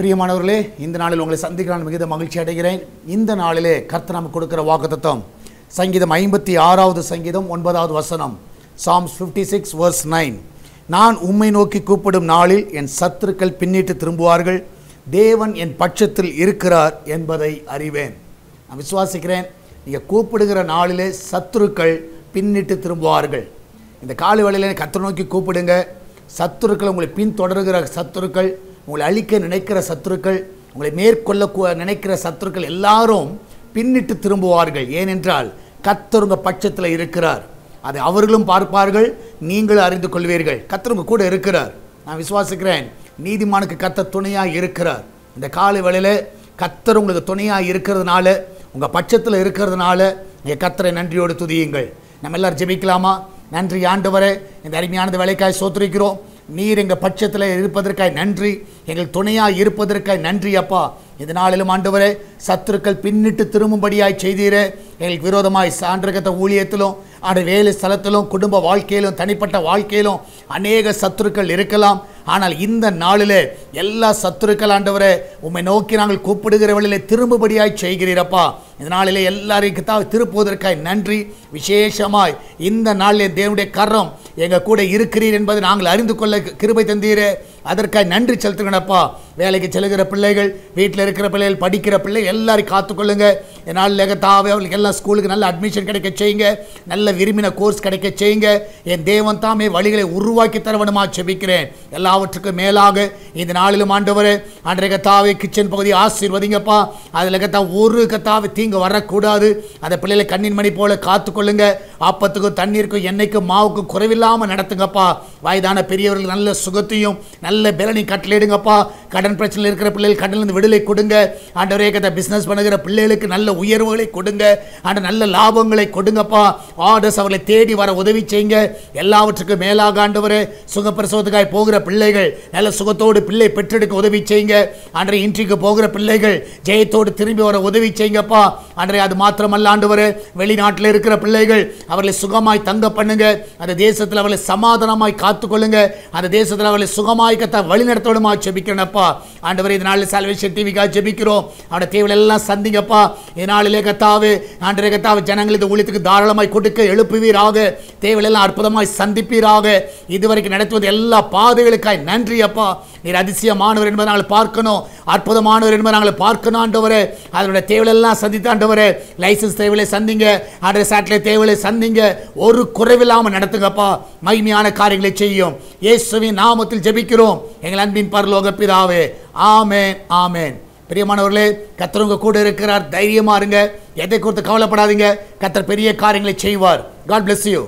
பிரியமானவர்களே, இந்த நாளில் உங்களை சந்திக்க நான் மிகுந்த மகிழ்ச்சி அடைகிறேன். இந்த நாளிலே கர்த்தர் நமக்கு கொடுக்கிற வாக்குத்தத்தம் சங்கீதம் 56வது சங்கீதம் 9வது வசனம். Psalms 56 verse 9. நான் உம்மை நோக்கி கூப்பிடும் நாளில் என் சத்துருக்கள் பின்னிட்டு திரும்புவார்கள், தேவன் என் பட்சத்தில் இருக்கிறார் என்பதை அறிவேன். நான் விசுவாசிக்கிறேன், நீங்கள் கூப்பிடுகிற நாளிலே சத்துருக்கள் பின்னிட்டு திரும்புவார்கள். இந்த காலை வேளையிலே கர்த்தரை நோக்கி கூப்பிடுங்க. சத்துருக்கள், உங்களை பின்தொடர்கிற சத்துருக்கள், உங்களை அழிக்க நினைக்கிற சத்துருக்கள், உங்களை மேற்கொள்ள நினைக்கிற சத்துருக்கள் எல்லாரும் பின்னிட்டு திரும்புவார்கள். ஏனென்றால் கர்த்தர் உங்கள் பட்சத்தில் இருக்கிறார். அதை அவர்களும் பார்ப்பார்கள், நீங்களும் அறிந்து கொள்வீர்கள். கர்த்தர் உங்கள் கூட இருக்கிறார். நான் விசுவாசிக்கிறேன், நீதிமானுக்கு கர்த்தர் துணையாக இருக்கிறார். இந்த காலை வேளையில் கர்த்தர் உங்களுக்கு துணையாக இருக்கிறதுனால, உங்கள் பட்சத்தில் இருக்கிறதுனால நீங்கள் கர்த்தரை நன்றியோடு துதியுங்கள். நம்ம எல்லாரும் ஜெபிக்கலாமா? நன்றி ஆண்டவரே, இந்த அருமையானது வேலைக்காய் சோத்திரிக்கிறோம். நீர் எங்கள் பட்சத்தில் இருப்பதற்காய் நன்றி, எங்கள் துணையாக இருப்பதற்காய் நன்றி அப்பா. இந்த நாளிலும் ஆண்டவரே, சத்துருக்கள் பின்னிட்டு திரும்பும்படியாய் செய்தீரே. எங்களுக்கு விரோதமாய் சான்றகத்த ஊழியத்திலும், வேலை ஸ்தலத்திலும், குடும்ப வாழ்க்கையிலும், தனிப்பட்ட வாழ்க்கையிலும் அநேக சத்துருக்கள் இருக்கலாம். ஆனால் இந்த நாளில் எல்லா சத்துருக்கள் ஆண்டவரே உம்மை நோக்கி நாங்கள் கூப்பிடுகிற வழியிலே திரும்பும்படியாய் செய்கிறீரப்பா. இந்த நாளிலே எல்லாருக்கும் திருப்புவதற்காய் நன்றி. விசேஷமாய் இந்த நாளில் தேவனுடைய கரம் எங்கள் கூட இருக்கிறீர் என்பதை நாங்கள் அறிந்து கொள்ள கிருபை தந்தீரே. அதற்காக நன்றி செலுத்துங்கப்பா. வேலைக்கு செல்கிற பிள்ளைகள், வீட்டில் இருக்கிற பிள்ளைகள், படிக்கிற பிள்ளைகள் எல்லாரையும் காத்துக்கொள்ளுங்க. என்னால் தாவே அவர்களுக்கு எல்லாம் ஸ்கூலுக்கு நல்ல அட்மிஷன் கிடைக்க செய்யுங்க, நல்ல விரும்பின கோர்ஸ் கிடைக்க செய்யுங்க. என் தேவன் தாமே வழிகளை உருவாக்கி தரவனுமா செபிக்கிறேன். எல்லாவற்றுக்கும் மேலாக இந்த நாளிலும் ஆண்டவரே, அன்றைய கத்தாவே கிச்சன் பகுதியை ஆசீர்வதிங்கப்பா. அதில் கத்தா ஒரு கத்தாவை தீங்கு வரக்கூடாது. அந்த பிள்ளைகளை கண்ணின் மணி போல காத்துக்கொள்ளுங்க. ஆப்பத்துக்கும் தண்ணீருக்கும் எண்ணெய்க்கும் மாவுக்கும் குறைவில்லாமல் நடத்துங்கப்பா. வயதான பெரியவர்கள் நல்ல சுகத்தையும் நல்ல பலனை கட்டளையிடுங்கப்பா. கடன் பிரச்சனையில் இருக்கிற பிள்ளைகள் கடனிலிருந்து விடுதலை கொடுங்க ஆண்டவரே. கத்த பிஸ்னஸ் பண்ணுகிற பிள்ளைகளுக்கு நல்ல உயர்வுகளை கொடுங்க ஆண்ட, நல்ல லாபங்களை கொடுங்கப்பா. ஆர்டர்ஸ் அவர்களை தேடி வர உதவி செய்யுங்க. எல்லாவற்றுக்கும் மேலாக ஆண்டவரே, சுகப்பிரசவத்துக்காய் போகிற பிள்ளைகள் நல்ல சுகத்தோடு பிள்ளை பெற்றெடுக்க உதவி செய்யுங்க. அன்றைய இன்றைக்கு போகிற பிள்ளைகள் ஜெயத்தோடு திரும்பி வர உதவி செய்யுங்கப்பா. அன்றைய அது மாத்திரமல்ல ஆண்டவரே, வெளிநாட்டில் இருக்கிற பிள்ளைகள் அவர்களை சுகமாய் தங்க பண்ணுங்க. அந்த தேசத்தில் அவர்களை சமாதானமாய் காத்துக்கொள்ளுங்க. அந்த தேசத்தில் அவர்களை சுகமாய் கத்த வழிநடத்தோடுமா ஜெபிக்கிறேன்ப்பா. ஆண்டவரே, இந்த நாளில் சால்வேஷன் டிவிக்காக ஜெபிக்கிறோம். அவருடைய தேவைகள் எல்லாம் சந்திங்கப்பா. இதனாலே கத்தாவே ஆண்டவரே, கத்தாவே ஜனங்களுக்கு ஊழியத்துக்கு தாராளமாய் கொடுக்க எழுப்புவீராக. தேவைகள் எல்லாம் அற்புதமாய் சந்திப்பீராக. இதுவரைக்கும் நடத்துவது எல்லா பாதைகளுக்காய் நன்றி அப்பா. நீர் அதிசயமானவர் என்பதை நாங்கள் பார்க்கணும், அற்புதமானவர் என்பதை நாங்கள் பார்க்கணும் ஆண்டவரே. அதனுடைய தேவைகள் எல்லாம் சந்தித்து ஆண்டவரே, லைசன்ஸ் தேவைகளை சந்திங்க, ஆண்டவரே சேட்டலைட் தேவைகளை சந்திங்க. ஒரு குறைவில்லாமல் நடத்துங்கப்பா. மகிமையான காரியங்களை செய்யும். இயேசுவின் நாமத்தில் ஜெபிக்கிறோம் எங்கள் அன்பின் பரலோக பிதாவே. ஆமென், ஆமென். பிரியமானவர்களே, கர்த்தர் உங்க கூட இருக்கிறார். தைரியமா இருங்க, எதை குறித்து கவலைப்படாதீங்க. கர்த்தர் பெரிய காரியங்களை செய்வார். God bless you.